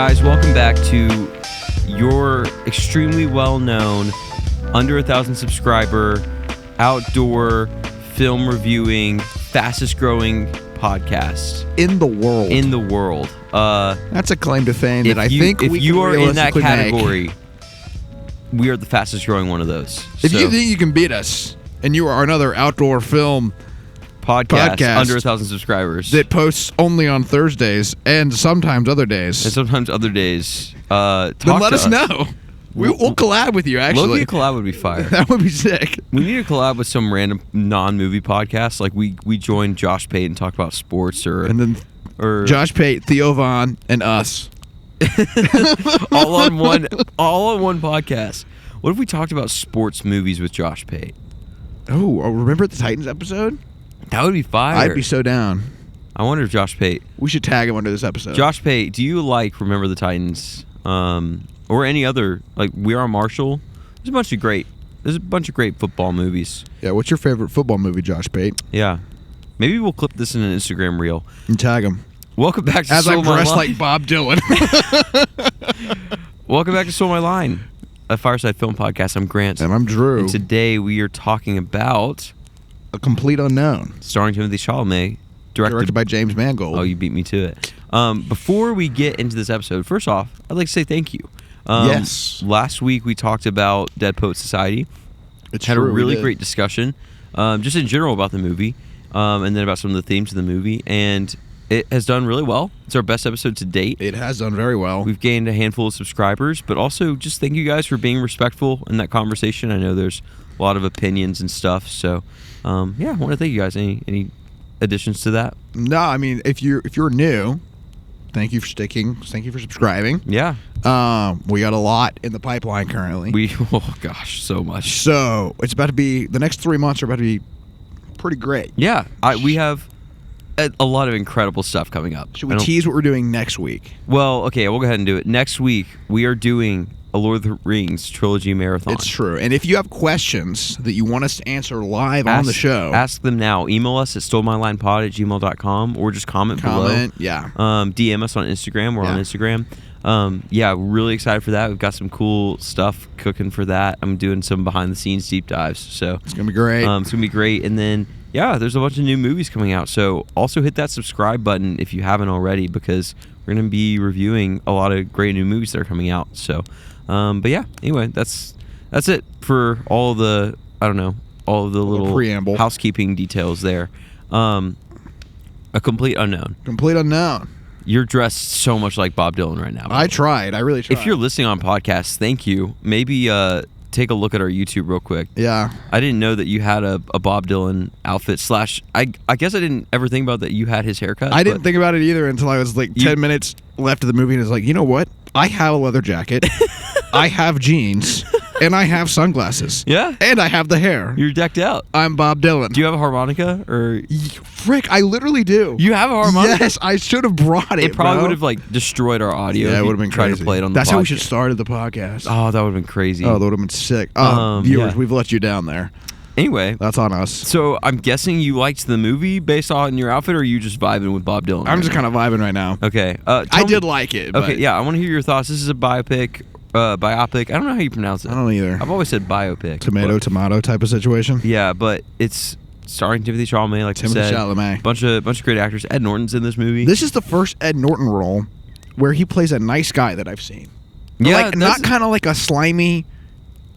Guys, welcome back to your extremely well-known, under 1,000 subscriber, outdoor film reviewing, fastest-growing podcast in the world. In the world. That's a claim to fame that I think if we you can are in that realistically category, make. we are the fastest-growing one of those. If you think you can beat us, and you are another outdoor film podcast under 1,000 subscribers that posts only on Thursdays and sometimes other days, then let us know. We'll collab with you, actually. Low-key collab would be fire. That would be sick. We need to collab with some random non-movie podcast. Like we joined Josh Pate and talked about sports, or Josh Pate, Theo Vaughn, and us. all on one podcast. What if we talked about sports movies with Josh Pate? Oh, remember the Titans episode? That would be fire. I'd be so down. I wonder if Josh Pate... We should tag him under this episode. Josh Pate, do you Remember the Titans? Or any other, like We Are Marshall? There's a bunch of great football movies. Yeah, what's your favorite football movie, Josh Pate? Yeah. Maybe we'll clip this in an Instagram reel. And tag him. Welcome back to As Soul I'm My dressed Line. like Bob Dylan. Welcome back to Soul My Line, a Fireside film podcast. I'm Grant. And I'm Drew. And today we are talking about... A Complete Unknown. Starring Timothée Chalamet. Directed by James Mangold. Oh, you beat me to it. Before we get into this episode, first off, I'd like to say thank you. Yes. Last week we talked about Dead Poet Society. Had a really great discussion, just in general about the movie, and then about some of the themes of the movie, and it has done really well. It's our best episode to date. It has done very well. We've gained a handful of subscribers, but also just thank you guys for being respectful in that conversation. I know there's a lot of opinions and stuff, so I want to thank you guys. Any additions to that? No, I mean, if you're new, thank you for sticking. Thank you for subscribing. Yeah. We got a lot in the pipeline currently. So much. So it's about to be, the next 3 months are about to be pretty great. Yeah. We have a lot of incredible stuff coming up. Should we tease what we're doing next week? Well, okay, we'll go ahead and do it. Next week, we are doing a Lord of the Rings trilogy marathon. It's true. And if you have questions that you want us to answer live on the show, ask them now. Email us at stolemylinepod@gmail.com or just comment below. Yeah. DM us on Instagram. We're on Instagram. We're really excited for that. We've got some cool stuff cooking for that. I'm doing some behind-the-scenes deep dives. So it's going to be great. It's going to be great. And then, there's a bunch of new movies coming out. So also hit that subscribe button if you haven't already, because we're going to be reviewing a lot of great new movies that are coming out. So, anyway, that's it for all the little preamble, housekeeping details there. A Complete Unknown. Complete Unknown. You're dressed so much like Bob Dylan right now. I tried. I really tried. If you're listening on podcasts, thank you. Maybe take a look at our YouTube real quick. Yeah. I didn't know that you had a Bob Dylan outfit / I guess I didn't ever think about that you had his haircut. I didn't think about it either until I was like 10 minutes left of the movie, and it's like, you know what? I have a leather jacket. I have jeans. And I have sunglasses. Yeah. And I have the hair. You're decked out. I'm Bob Dylan. Do you have a harmonica? Or frick, I literally do. You have a harmonica? Yes, I should have brought it. It probably would have destroyed our audio. Yeah, it would have been crazy. Tried to play it on That's the podcast. how we should start the podcast. Oh, that would have been crazy. Oh, that would have been sick. Viewers, we've let you down there. Anyway, that's on us. So I'm guessing you liked the movie based on your outfit, or are you just vibing with Bob Dylan? I'm just kind of vibing right now. Okay. I did like it. Okay, yeah, I want to hear your thoughts. This is a biopic. Biopic. I don't know how you pronounce it. I don't either. I've always said biopic. Tomato type of situation. Yeah, but it's starring Timothée Chalamet, like Timothée you said. Chalamet. Bunch of great actors. Ed Norton's in this movie. This is the first Ed Norton role where he plays a nice guy that I've seen. Yeah, not kind of like a slimy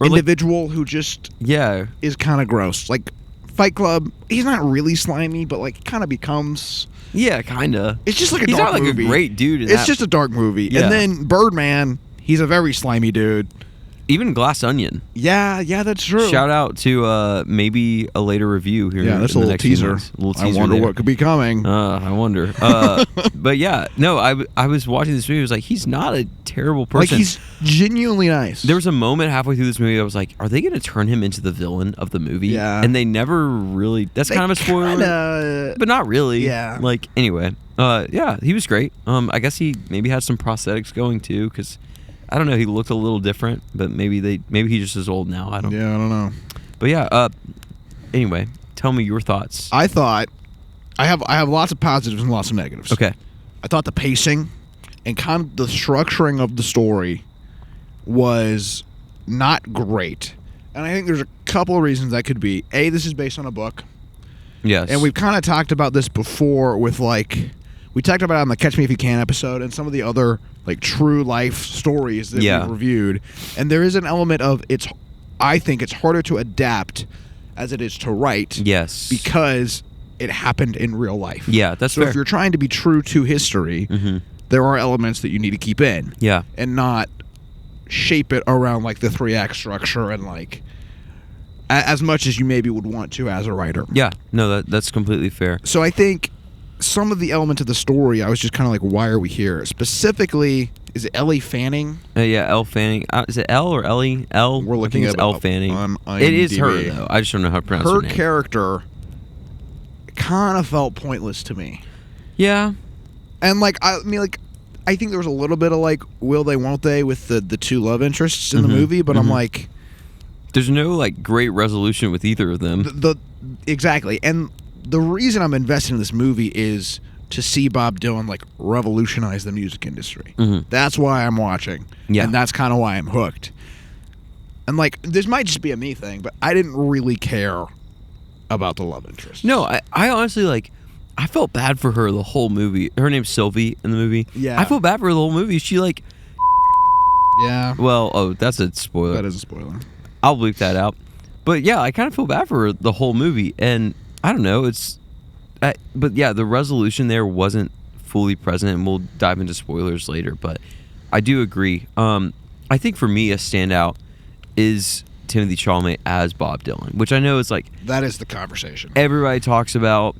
individual who just is kind of gross. Like Fight Club, he's not really slimy, but kind of becomes. Yeah, kind of. It's just like a he's dark movie. He's not movie. A great dude. It's just a dark movie. Yeah. And then Birdman, he's a very slimy dude. Even Glass Onion. Yeah, that's true. Shout out to maybe a later review here. Yeah, that's in a the little next teaser. I wonder what could be coming. I wonder. But yeah, no, I was watching this movie. I was like, he's not a terrible person. He's genuinely nice. There was a moment halfway through this movie I was like, are they going to turn him into the villain of the movie? Yeah. And they never really. That's kind of a spoiler. But not really. Yeah. Anyway. Yeah, he was great. I guess he maybe had some prosthetics going too, because I don't know. He looked a little different, but maybe he just is old now. I don't know. But yeah. Anyway, tell me your thoughts. I have lots of positives and lots of negatives. Okay. I thought the pacing and kind of the structuring of the story was not great. And I think there's a couple of reasons that could be. A, this is based on a book. Yes. And we've kind of talked about this before with, like, we talked about it on the Catch Me If You Can episode and some of the other, like, true life stories that we reviewed. And there is an element of I think it's harder to adapt as it is to write. Yes. Because it happened in real life. Yeah, that's fair. So if you're trying to be true to history, there are elements that you need to keep in. Yeah. And not shape it around, like, the 3-act structure and, like, as much as you maybe would want to as a writer. Yeah. No, that's completely fair. So I think some of the elements of the story, I was just kind of like, why are we here? Specifically, is it Ellie Fanning? Yeah, Elle Fanning. Is it Elle or Ellie? Elle? We're looking at Elle Fanning. It is her, though. I just don't know how to pronounce her name. Her character kind of felt pointless to me. Yeah. And, like, I mean, like, I think there was a little bit of, like, will they, won't they with the two love interests in the movie, but I'm like... There's no, like, great resolution with either of them. Exactly. And the reason I'm invested in this movie is to see Bob Dylan, like, revolutionize the music industry. That's why I'm watching. Yeah. And that's kind of why I'm hooked. And, like, this might just be a me thing, but I didn't really care about the love interest. No, I honestly, like... I felt bad for her the whole movie. Her name's Sylvie in the movie. Yeah. I felt bad for her the whole movie. She, like... Yeah. Well, that's a spoiler. That is a spoiler. I'll bleep that out. But, yeah, I kind of feel bad for her the whole movie. And, I don't know, but, yeah, the resolution there wasn't fully present, and we'll dive into spoilers later. But I do agree. I think for me, a standout is Timothée Chalamet as Bob Dylan, which I know is, like... That is the conversation. Everybody talks about...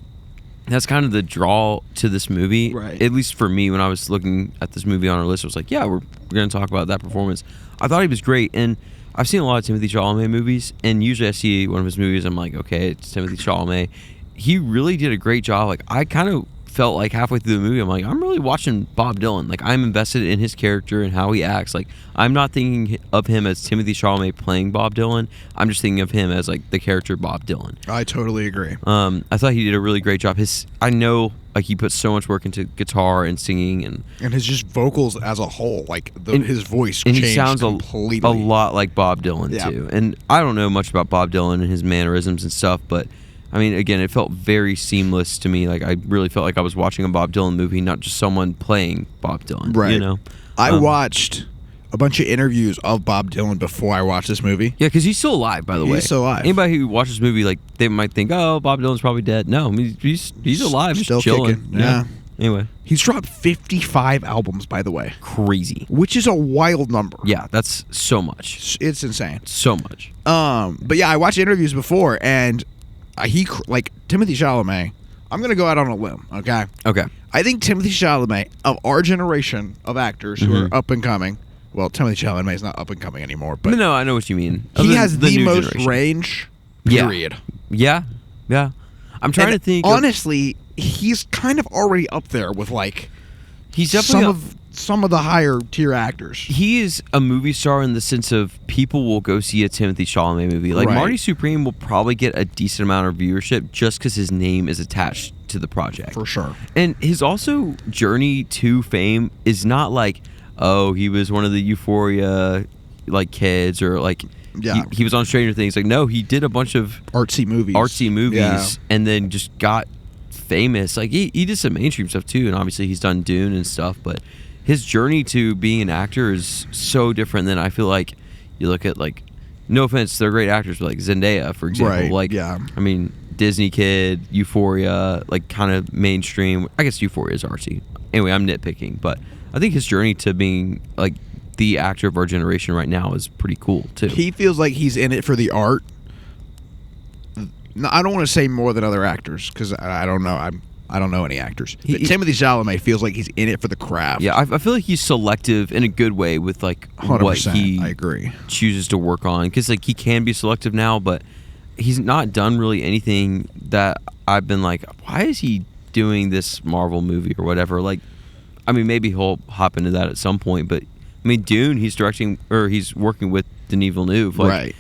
That's kind of the draw to this movie. Right. At least for me, when I was looking at this movie on our list, I was like, yeah, we're going to talk about that performance. I thought he was great. And I've seen a lot of Timothée Chalamet movies, and usually I see one of his movies, I'm like, okay, it's Timothée Chalamet. He really did a great job. Like, I kind of felt like halfway through the movie, I'm like, I'm really watching Bob Dylan. Like, I'm invested in his character and how he acts. Like, I'm not thinking of him as Timothée Chalamet playing Bob Dylan. I'm just thinking of him as, like, the character Bob Dylan. I totally agree. I thought he did a really great job. I know, like, he put so much work into guitar and singing and his just vocals as a whole. Like, his voice changed he sounds completely. a lot like Bob Dylan, too. And I don't know much about Bob Dylan and his mannerisms and stuff, but... I mean, again, it felt very seamless to me. Like, I really felt like I was watching a Bob Dylan movie, not just someone playing Bob Dylan. Right. You know? I watched a bunch of interviews of Bob Dylan before I watched this movie. Yeah, because he's still alive, by the way. He's still alive. Anybody who watches this movie, like, they might think, oh, Bob Dylan's probably dead. No, I mean, he's alive. Still just chilling. kicking. Yeah. Anyway. He's dropped 55 albums, by the way. Crazy. Which is a wild number. Yeah, that's so much. It's insane. So much. But yeah, I watched interviews before, and Timothée Chalamet, I'm going to go out on a limb, okay? Okay. I think Timothée Chalamet, of our generation of actors who are up and coming, well, Timothée Chalamet is not up and coming anymore, but... No, I know what you mean. He has the most generation. range, period. Yeah. I'm trying to think... Honestly, he's kind of already up there with, like... He's definitely... Some of the higher tier actors. He is a movie star in the sense of people will go see a Timothée Chalamet movie. Like, right. Marty Supreme will probably get a decent amount of viewership just because his name is attached to the project. For sure. And his also journey to fame is not like, oh, he was one of the Euphoria, like, kids, or, like, he was on Stranger Things. Like, no, he did a bunch of... Artsy movies. And then just got famous. Like, he did some mainstream stuff, too, and obviously he's done Dune and stuff, but... His journey to being an actor is so different than I feel like you look at, like, no offense, they're great actors, but like Zendaya, for example. Right, like, yeah. I mean, Disney kid, Euphoria, like kind of mainstream. I guess Euphoria is artsy. Anyway, I'm nitpicking, but I think his journey to being like the actor of our generation right now is pretty cool too. He feels like he's in it for the art. No, I don't want to say more than other actors because I don't know. I don't know any actors. But Timothée Chalamet feels like he's in it for the craft. Yeah, I feel like he's selective in a good way with like 100%, what he I agree. chooses to work on. Because like he can be selective now, but he's not done really anything that I've been like, why is he doing this Marvel movie or whatever? Like, I mean, maybe he'll hop into that at some point, but I mean, Dune, he's working with Denis Villeneuve. Like, right.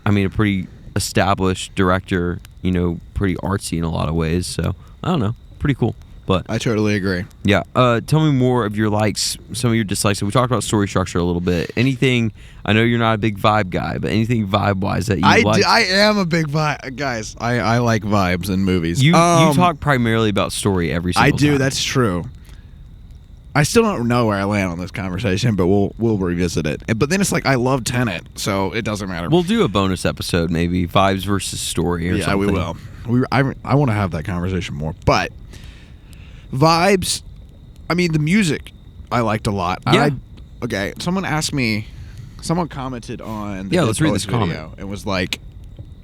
I mean, a pretty established director, you know, pretty artsy in a lot of ways. So I don't know. Pretty cool. But I totally agree. Yeah. Tell me more of your likes, some of your dislikes. So we talked about story structure a little bit. Anything? I know you're not a big vibe guy, but anything vibe-wise that you like? I am a big vibe, guys. I like vibes in movies. You talk primarily about story every single time. I do. That's true. I still don't know where I land on this conversation, but we'll revisit it. But then it's like I love Tenet, so it doesn't matter. We'll do a bonus episode, maybe vibes versus story or something. Yeah, we will. I want to have that conversation more, but vibes. I mean, the music I liked a lot. Yeah. Okay. Someone commented on the let's read this video comment. and was like,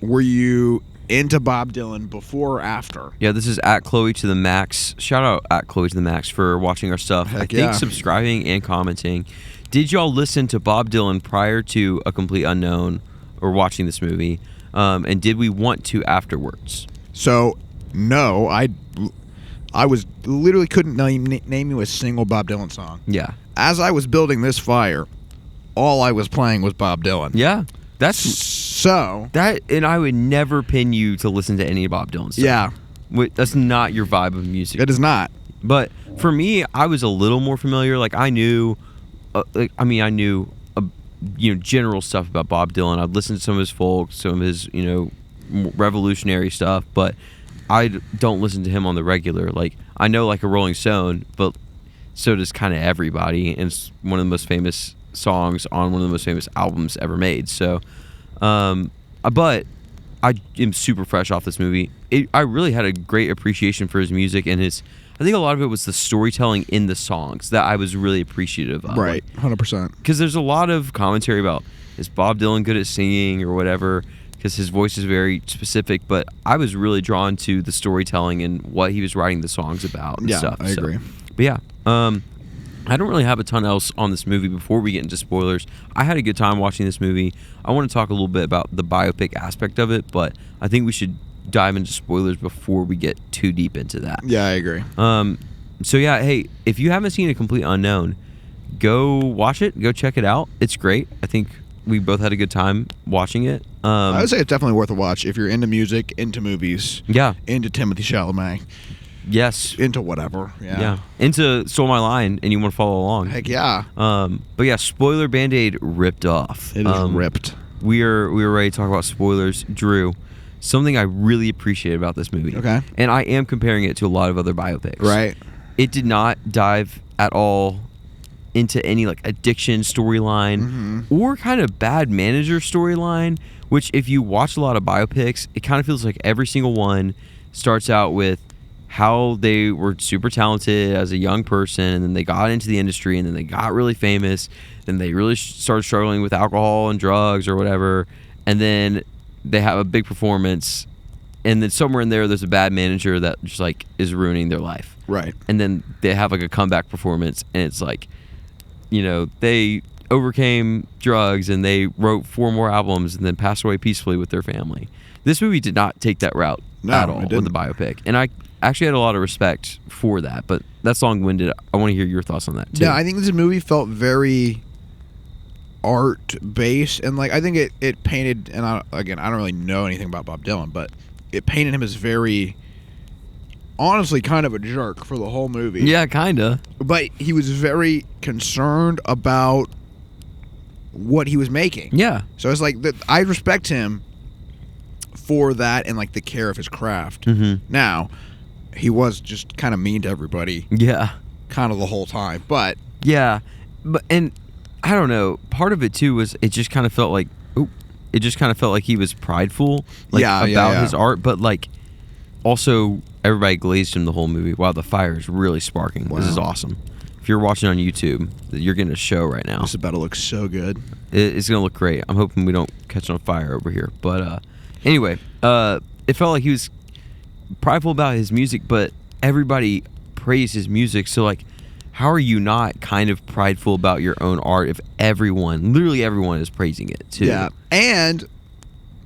"Were you into Bob Dylan before or after?" Yeah, this is at Chloe to the Max. Shout out at Chloe to the Max for watching our stuff. Heck I think yeah. subscribing and commenting. Did y'all listen to Bob Dylan prior to A Complete Unknown or watching this movie? And did we want to afterwards? So, no, I was literally couldn't name you a single Bob Dylan song. Yeah. As I was building this fire, all I was playing was Bob Dylan. Yeah. That's so that, and I would never pin you to listen to any Bob Dylan stuff. Yeah. That's not your vibe of music. It is not. But for me, I was a little more familiar. Like I knew, general stuff about Bob Dylan. I'd listen to some of his folk, some of his, revolutionary stuff, but I don't listen to him on the regular. Like I know like a Rolling Stone, but so does kind of everybody, and it's one of the most famous songs on one of the most famous albums ever made. So, but I am super fresh off this movie. I really had a great appreciation for his music and his. I think a lot of it was the storytelling in the songs that I was really appreciative of. Right, 100%. Because there's a lot of commentary about is Bob Dylan good at singing or whatever, because his voice is very specific. But I was really drawn to the storytelling and what he was writing the songs about and stuff. I agree. But yeah, I don't really have a ton else on this movie before we get into spoilers. I had a good time watching this movie. I want to talk a little bit about the biopic aspect of it, but I think we should dive into spoilers before we get too deep into that. Yeah, I agree. So yeah, hey, if you haven't seen A Complete Unknown, go watch it. Go check it out. It's great. I think we both had a good time watching it. I would say it's definitely worth a watch if you're into music, into movies, yeah, into Timothée Chalamet. Yes. Into whatever. Yeah. Into Stole My Line, and you want to follow along. Heck yeah. But yeah, spoiler Band-Aid ripped off. It is ripped. We are ready to talk about spoilers. Drew, something I really appreciate about this movie. Okay. And I am comparing it to a lot of other biopics. Right. It did not dive at all into any like addiction storyline or kind of bad manager storyline, which if you watch a lot of biopics, it kind of feels like every single one starts out with how they were super talented as a young person, and then they got into the industry, and then they got really famous, then they really started struggling with alcohol and drugs or whatever, and then they have a big performance, and then somewhere in there's a bad manager that just like is ruining their life. Right. And then they have like a comeback performance, and it's like, they overcame drugs and they wrote 4 more albums and then passed away peacefully with their family. This movie did not take that route at all with the biopic, and I actually had a lot of respect for that, but that's long-winded. I want to hear your thoughts on that too. Yeah, I think this movie felt very art-based, and like I think it painted, and I don't really know anything about Bob Dylan, but it painted him as very, honestly, kind of a jerk for the whole movie. Yeah, kinda. But he was very concerned about what he was making. Yeah. So it's like I respect him for that and like the care of his craft. Now, he was just kind of mean to everybody. Yeah. Kind of the whole time, but yeah, and I don't know. Part of it too was it just kind of felt like he was prideful, like about his art, but like also everybody glazed him the whole movie. Wow, the fire is really sparking. Wow. This is awesome. If you're watching on YouTube, you're getting a show right now. This is about to look so good. It's gonna look great. I'm hoping we don't catch on fire over here, but anyway, it felt like he was prideful about his music, but everybody praised his music. So like, how are you not kind of prideful about your own art if literally everyone is praising it too? Yeah, and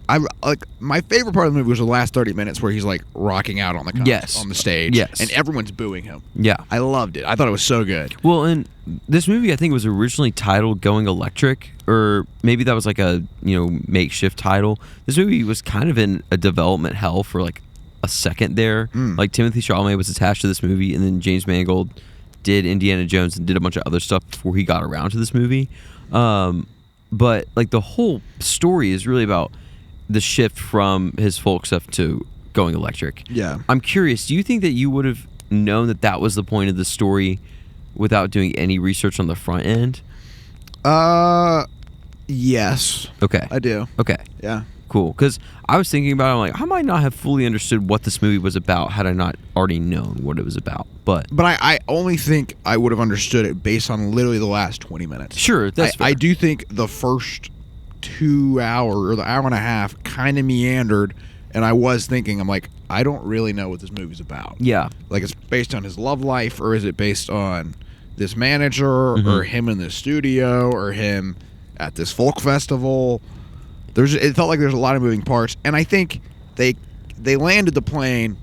I like my favorite part of the movie was the last 30 minutes where he's like rocking out on the stage, and everyone's booing him. Yeah, I loved it. I thought it was so good. Well, and this movie I think was originally titled Going Electric, or maybe that was like a makeshift title. This movie was kind of in a development hell for like a second there. Like Timothée Chalamet was attached to this movie, and then James Mangold did Indiana Jones and did a bunch of other stuff before he got around to this movie. But like the whole story is really about the shift from his folk stuff to going electric. Yeah. I'm curious, do you think that you would have known that that was the point of the story without doing any research on the front end? Yes. Okay. I do. Okay. Yeah. Cool. Because I was thinking about it, I'm like, I might not have fully understood what this movie was about had I not already known what it was about. But I only think I would have understood it based on literally the last 20 minutes. Sure, that's fair. I do think the first 2 hour or the hour and a half kind of meandered, and I was thinking, I'm like, I don't really know what this movie's about. Yeah. Like, it's based on his love life, or is it based on this manager, or him in the studio, or him at this folk festival? It felt like there's a lot of moving parts, and I think they landed the plane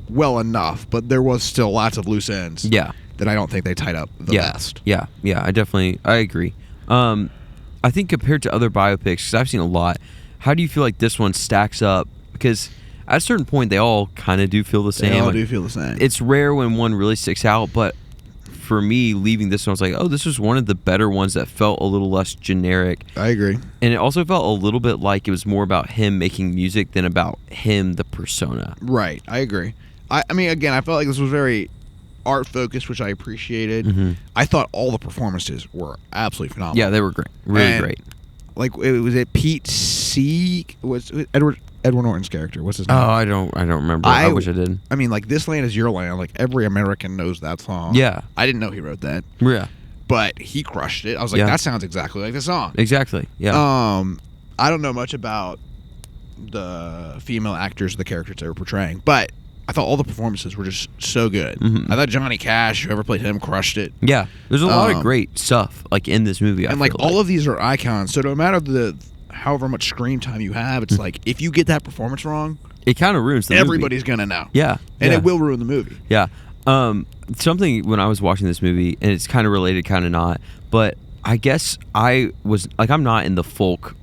well enough, but there was still lots of loose ends. Yeah. That I don't think they tied up the best. Yeah. I agree. I think compared to other biopics, because I've seen a lot, how do you feel like this one stacks up? Because at a certain point, they all kind of do feel the same. They all like, do feel the same. It's rare when one really sticks out, but for me, leaving this one, I was like, oh, this was one of the better ones that felt a little less generic. I agree. And it also felt a little bit like it was more about him making music than about him, the persona. Right. I agree. I mean, again, I felt like this was very art-focused, which I appreciated. I thought all the performances were absolutely phenomenal. Yeah, they were great. Really great. Like, was it Pete C? Was Edward Norton's character? What's his name? Oh, I don't remember. I wish I did. I mean, like, This Land Is Your Land. Like, every American knows that song. Yeah. I didn't know he wrote that. Yeah. But he crushed it. I was like, that sounds exactly like the song. Exactly. Yeah. I don't know much about the female actors, the characters they were portraying, but I thought all the performances were just so good. I thought Johnny Cash, whoever played him, crushed it. Yeah. There's a lot of great stuff like in this movie. And like all of these are icons. So no matter however much screen time you have, it's like if you get that performance wrong, it kind of ruins the movie. Everybody's gonna know. Yeah. And it will ruin the movie. Yeah. Something when I was watching this movie, and it's kind of related, kind of not, but I guess I was like, I'm not in the folk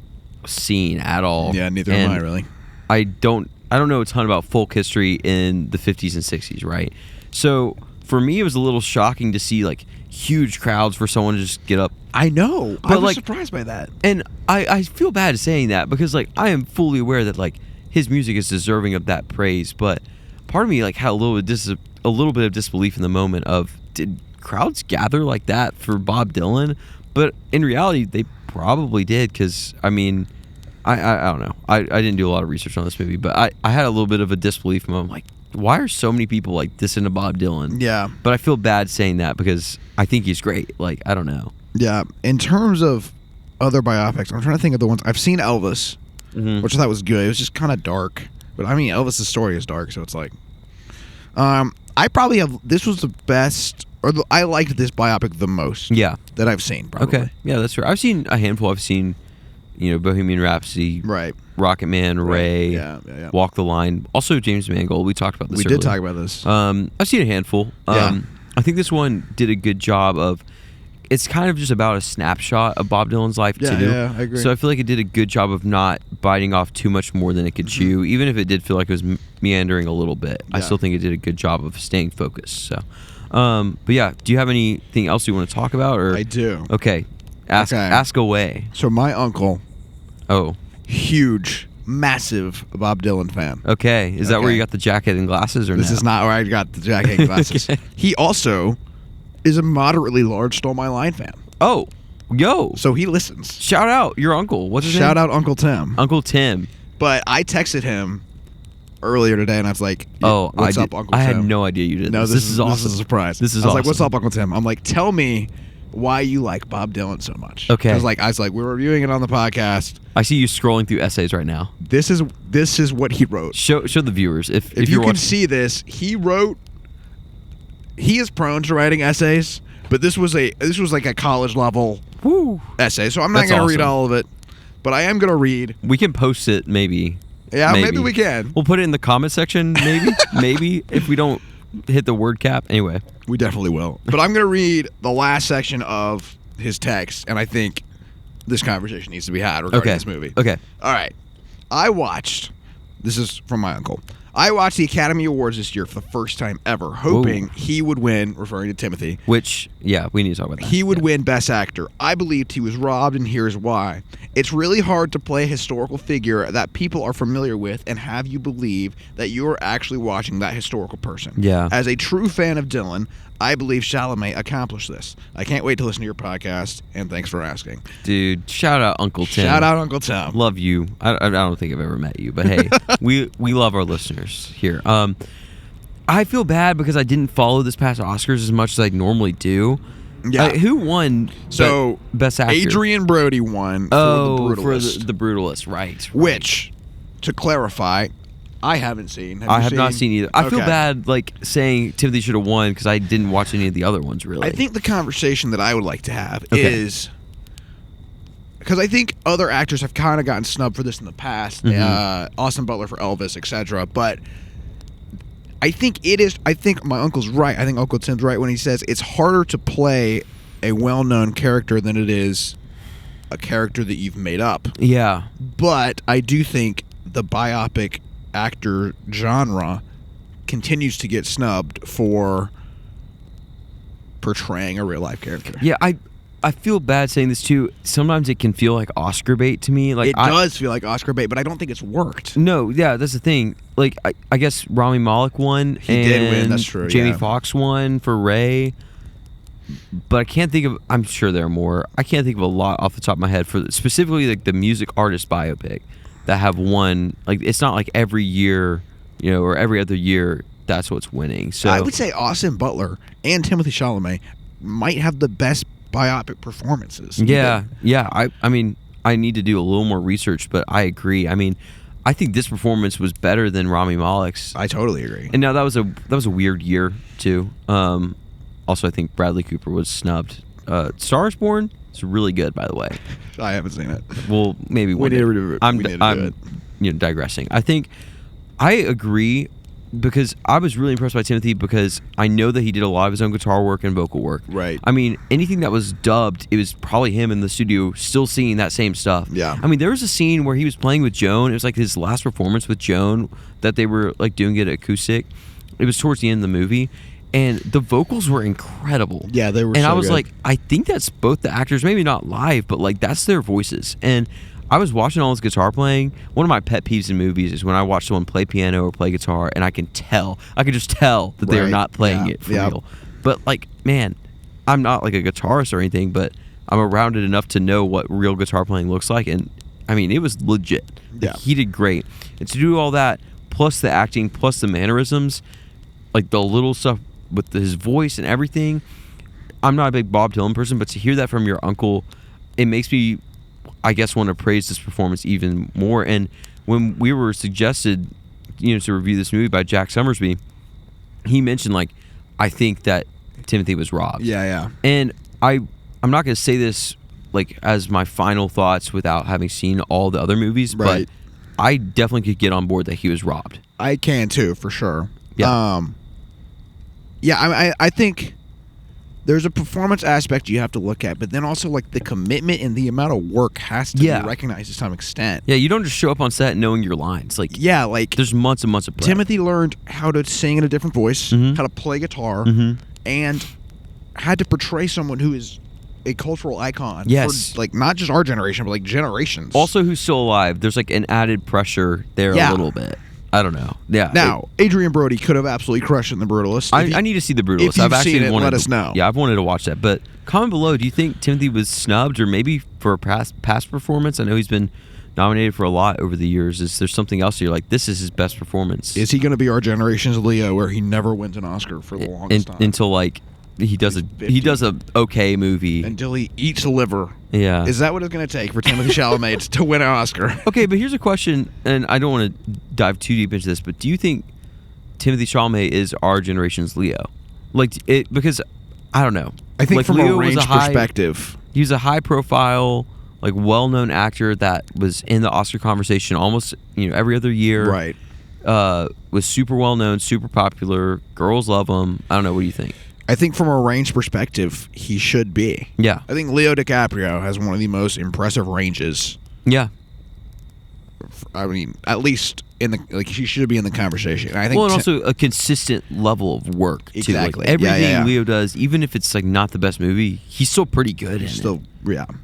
scene at all. Yeah, neither am I really. I don't know a ton about folk history in the 50s and 60s, right? So for me, it was a little shocking to see like huge crowds for someone to just get up. I know. But I was like, surprised by that. And I feel bad saying that because like I am fully aware that like his music is deserving of that praise, but part of me like had a little bit of disbelief in the moment of, did crowds gather like that for Bob Dylan? But in reality, they probably did, because I mean, I don't know. I didn't do a lot of research on this movie, but I had a little bit of a disbelief moment. I'm like, why are so many people like this into Bob Dylan? Yeah. But I feel bad saying that because I think he's great. Like, I don't know. Yeah. In terms of other biopics, I'm trying to think of the ones. I've seen Elvis, which I thought was good. It was just kind of dark. But I mean, Elvis's story is dark, so it's like... I probably have... This was the best... I liked this biopic the most. Yeah. That I've seen, probably. Okay. Yeah, that's right. I've seen a handful. I've seen... Bohemian Rhapsody, right? Rocket Man, Ray, yeah. Walk the Line. Also, James Mangold. We talked about this. We earlier. did talk about this. I've seen a handful. Yeah. I think this one did a good job of. It's kind of just about a snapshot of Bob Dylan's life too. Yeah, I agree. So I feel like it did a good job of not biting off too much more than it could chew, even if it did feel like it was meandering a little bit. I still think it did a good job of staying focused. So, but yeah, do you have anything else you want to talk about? Or I do. Okay, ask away. So my uncle. Oh. Huge, massive Bob Dylan fan. Okay. Is that where you got the jacket and glasses, or This is not where I got the jacket and glasses. Okay. He also is a moderately large Stole My Line fan. Oh. Yo. So he listens. Shout out your uncle. What's his name? Shout out Uncle Tim. Uncle Tim. But I texted him earlier today, and I was like, what's up, Uncle Tim? I had no idea you did this. No, this is awesome. This is a surprise. This is I was awesome. like, what's up, Uncle Tim? I'm like, tell me why you like Bob Dylan so much. Okay. I was like, we're reviewing it on the podcast. I see you scrolling through essays right now. This is what he wrote. Show the viewers if you can see this. He is prone to writing essays, but this was like a college level essay. So I'm not going to read all of it, but I am going to read. We can post it maybe. Yeah, maybe we can. We'll put it in the comment section maybe if we don't hit the word cap. Anyway, we definitely will. But I'm going to read the last section of his text, and I think this conversation needs to be had regarding this movie. Okay. All right. This is from my uncle. I watched the Academy Awards this year for the first time ever, hoping he would win, referring to Timothée. Which, yeah, we need to talk about that. He would win Best Actor. I believed he was robbed, and here's why. It's really hard to play a historical figure that people are familiar with and have you believe that you're actually watching that historical person. Yeah. As a true fan of Dylan, I believe Chalamet accomplished this. I can't wait to listen to your podcast, and thanks for asking. Dude, shout out Uncle Tim. Shout out Uncle Tim. Love you. I don't think I've ever met you, but hey, we love our listeners here. I feel bad because I didn't follow this past Oscars as much as I normally do. Yeah. Who won Best Actor? Adrian Brody won for The Brutalist, right. Which, to clarify, I haven't seen. I have not seen either. I feel bad saying Timothée should have won because I didn't watch any of the other ones, really. I think the conversation that I would like to have is... Because I think other actors have kind of gotten snubbed for this in the past. Austin Butler for Elvis, etc. But I think my uncle's right. I think Uncle Tim's right when he says it's harder to play a well-known character than it is a character that you've made up. Yeah. But I do think the biopic actor genre continues to get snubbed for portraying a real-life character. Yeah, I feel bad saying this too. Sometimes it can feel like Oscar bait to me. Like it does feel like Oscar bait, but I don't think it's worked. No, yeah, that's the thing. Like I guess Rami Malek won. He did win. That's true. Jamie Foxx won for Ray. But I can't think of. I'm sure there are more. I can't think of a lot off the top of my head for specifically like the music artist biopic that have won. Like it's not like every year, or every other year. That's what's winning. So I would say Austin Butler and Timothée Chalamet might have the best biopic performances. Yeah. I mean, I need to do a little more research, but I agree. I mean, I think this performance was better than Rami Malek's. I totally agree. And now that was a weird year too. Also, I think Bradley Cooper was snubbed. Star is Born is really good, by the way. I haven't seen it. Well, maybe one day. I'm digressing. I think I agree. Because I was really impressed by Timothée because I know that he did a lot of his own guitar work and vocal work. Right. I mean, anything that was dubbed, it was probably him in the studio still singing that same stuff. Yeah. I mean, there was a scene where he was playing with Joan. It was like his last performance with Joan that they were like doing it acoustic. It was towards the end of the movie. And the vocals were incredible. Yeah, they were And so I was good. like, I think that's both the actors, maybe not live, but like that's their voices. And I was watching all his guitar playing. One of my pet peeves in movies is when I watch someone play piano or play guitar and I can just tell that they're not playing it for real. But like, man, I'm not like a guitarist or anything, but I'm around it enough to know what real guitar playing looks like. And I mean, it was legit. Yeah. He did great. And to do all that, plus the acting, plus the mannerisms, like the little stuff with his voice and everything, I'm not a big Bob Dylan person, but to hear that from your uncle, it makes me, I guess, want to praise this performance even more. And when we were suggested, to review this movie by Jack Sommersby, he mentioned like, I think that Timothée was robbed. Yeah. And I'm not going to say this like as my final thoughts without having seen all the other movies, right. But I definitely could get on board that he was robbed. I can too, for sure. Yeah. I think there's a performance aspect you have to look at, but then also like the commitment and the amount of work has to be recognized to some extent. Yeah, you don't just show up on set knowing your lines. Like there's months and months of prep. Timothée learned how to sing in a different voice, how to play guitar, and had to portray someone who is a cultural icon. Yes. For, like not just our generation, but like generations. Also who's still alive. There's like an added pressure there a little bit. I don't know. Yeah. Now, Adrian Brody could have absolutely crushed it in The Brutalist. I need to see The Brutalist. If you've seen it, let us know. Yeah, I've wanted to watch that. But comment below, do you think Timothée was snubbed or maybe for a past performance? I know he's been nominated for a lot over the years. Is there something else you're like, this is his best performance? Is he going to be our generation's Leo where he never wins an Oscar for the longest time? Until like he does a okay movie. Until he eats liver. Yeah. Is that what it's going to take for Timothée Chalamet to win an Oscar? Okay, but here's a question, and I don't want to dive too deep into this, but do you think Timothée Chalamet is our generation's Leo? Like it, because I don't know. I think like from Leo a range perspective, he was a high-profile, like well-known actor that was in the Oscar conversation almost every other year. Right. Was super well-known, super popular. Girls love him. I don't know. What do you think? I think from a range perspective, he should be. Yeah. I think Leo DiCaprio has one of the most impressive ranges. Yeah. I mean, at least she should be in the conversation. And I think and also a consistent level of work too. Exactly. Like everything Leo does, even if it's like not the best movie, he's still pretty good.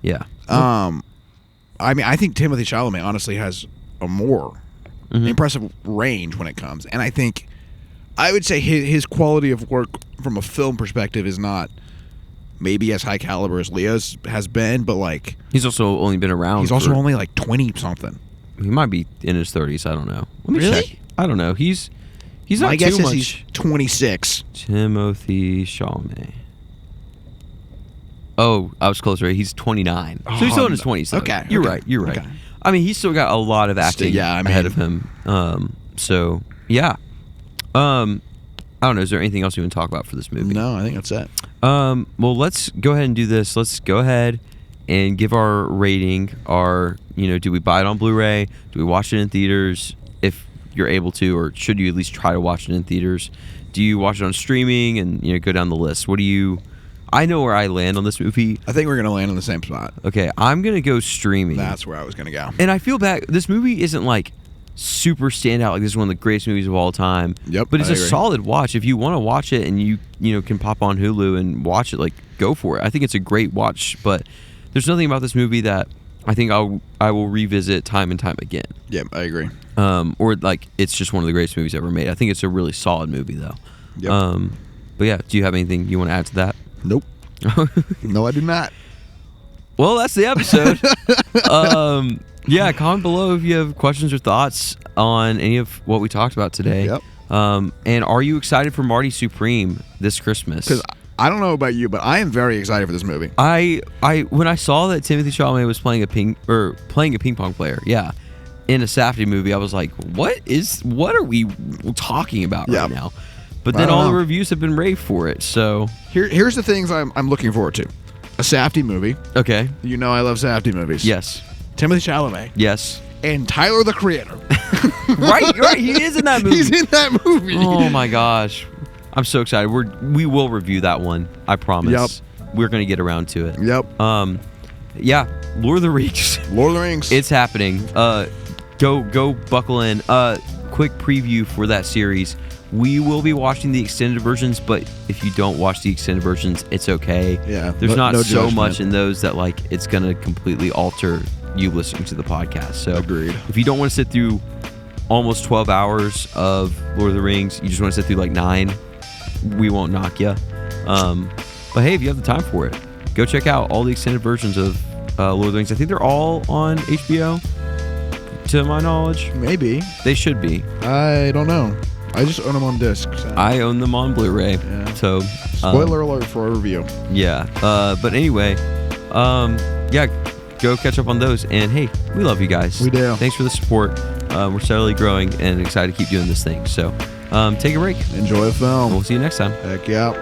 Yeah. I mean, I think Timothée Chalamet honestly has a more impressive range when it comes, and I would say his quality of work from a film perspective is not maybe as high caliber as Leo's has been, but like he's also only been around. He's also only like 20 something. He might be in his 30s. I don't know. Let me really? check. I don't know. He's not My guess too is much. he's 26. Timothée Chalamet. Oh, I was close, right? He's 29. So he's still in his 20s. Though. Okay. You're right. Okay. I mean, he's still got a lot of acting ahead of him. So, yeah. I don't know. Is there anything else you want to talk about for this movie? No, I think that's it. Well, let's go ahead and do this. Let's go ahead and give our rating. Do we buy it on Blu-ray? Do we watch it in theaters if you're able to, or should you at least try to watch it in theaters? Do you watch it on streaming and go down the list? I know where I land on this movie. I think we're gonna land on the same spot. Okay, I'm gonna go streaming. That's where I was gonna go. And I feel bad. This movie isn't like super standout. Like this is one of the greatest movies of all time. Yep. But it's a solid watch. If you want to watch it and you can pop on Hulu and watch it, like go for it. I think it's a great watch. But there's nothing about this movie that I think I will revisit time and time again. Yeah, I agree. Or like it's just one of the greatest movies ever made. I think it's a really solid movie though. Yep. But yeah, do you have anything you want to add to that? Nope. No, I do not. Well, that's the episode. Yeah, comment below if you have questions or thoughts on any of what we talked about today. Yep. And are you excited for Marty Supreme this Christmas? Because I don't know about you, but I am very excited for this movie. When I saw that Timothée Chalamet was playing a ping pong player, in a Safdie movie, I was like, what are we talking about right now? But then all the reviews have been raved for it. So here's the things I'm looking forward to: a Safdie movie. Okay. I love Safdie movies. Yes. Timothy Chalamet. Yes. And Tyler the Creator. right. He is in that movie. He's in that movie. Oh my gosh, I'm so excited. We will review that one. I promise. Yep. We're gonna get around to it. Yep. Yeah. Lord of the Rings. Lord of the Rings. It's happening. Go buckle in. Quick preview for that series. We will be watching the extended versions, but if you don't watch the extended versions, it's okay. Yeah. There's not so judgment. much in those that like it's gonna completely alter you listening to the podcast. So agreed. If you don't want to sit through almost 12 hours of Lord of the Rings, you just want to sit through like 9, we won't knock you. But hey, if you have the time for it, go check out all the extended versions of Lord of the Rings. I think they're all on HBO, to my knowledge. Maybe. They should be. I don't know. I just own them on disc. So. I own them on Blu-ray. Yeah. So spoiler alert for a review. Yeah. But anyway, go catch up on those. And hey, we love you guys. We do. Thanks for the support. We're steadily growing and excited to keep doing this thing. So take a break. Enjoy the film. We'll see you next time. Heck yeah.